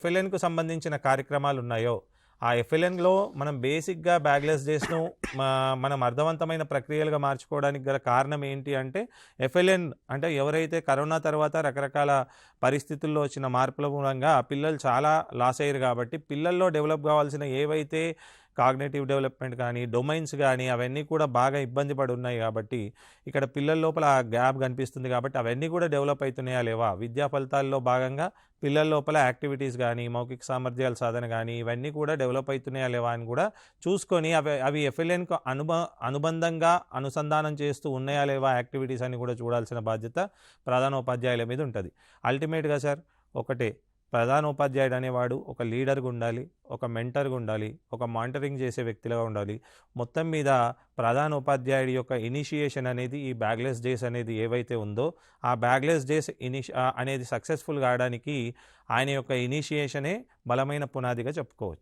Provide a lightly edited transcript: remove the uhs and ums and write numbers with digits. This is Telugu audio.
ఎఫ్ఎల్ఎన్‌కు సంబంధించిన కార్యక్రమాలున్నాయో, ఆ ఎఫ్ఎల్ఎన్‌లో మనం బేసిక్‌గా బ్యాగ్‌లెస్ డేస్‌ను మనం అర్థవంతమైన ప్రక్రియలుగా మార్చుకోవడానికి గల కారణం ఏంటి అంటే, ఎఫ్ఎల్ఎన్ అంటే ఎవరైతే కరోనా తర్వాత రకరకాల పరిస్థితుల్లో వచ్చిన మార్పుల మూలంగా పిల్లలు చాలా లాస్ అయ్యారు కాబట్టి, పిల్లల్లో డెవలప్ కావాల్సిన ఏవైతే కాగ్నిటివ్ డెవలప్‌మెంట్ కానీ, డొమైన్స్ గానీ అవన్నీ కూడా బాగా ఇబ్బంది పడి ఉన్నాయి కాబట్టి, ఇక్కడ పిల్లల లోపల ఆ గ్యాప్ కనిపిస్తుంది కాబట్టి, అవన్నీ కూడా డెవలప్ అయితున్నాయా లేవా? విద్యా ఫలితాల్లో భాగంగా పిల్లల లోపల యాక్టివిటీస్ గానీ, మౌఖిక సామర్థ్యాల సాధన గానీ, ఇవన్నీ కూడా డెవలప్ అయితున్నాయా లేవా అని కూడా చూసుకొని అవి ఎఫ్ఎల్ఎన్‌కు అనుబంధంగా అనుసంధానం చేస్తూ ఉన్నాయా లేవా యాక్టివిటీస్ అని కూడా చూడాల్సిన బాధ్యత ప్రధానోపాధ్యాయుల మీద ఉంటది. అల్టిమేట్‌గా సార్ ఒకటే, ప్రధానోపాధ్యాయుడు అనేవాడు ఒక లీడర్‌గా ఉండాలి, ఒక మెంటర్‌గా ఉండాలి, ఒక మానిటరింగ్ చేసే వ్యక్తిలాగా ఉండాలి. మొత్తం మీద ప్రధానోపాధ్యాయుడి యొక్క ఇనిషియేషన్ అనేది ఈ బ్యాగ్‌లెస్ డేస్ అనేది ఏవైతే ఉందో, ఆ బ్యాగ్‌లెస్ డేస్ అనేది సక్సెస్‌ఫుల్ కావడానికి ఆయన యొక్క ఇనిషియేషనే బలమైన పునాదిగా చెప్పుకోవచ్చు.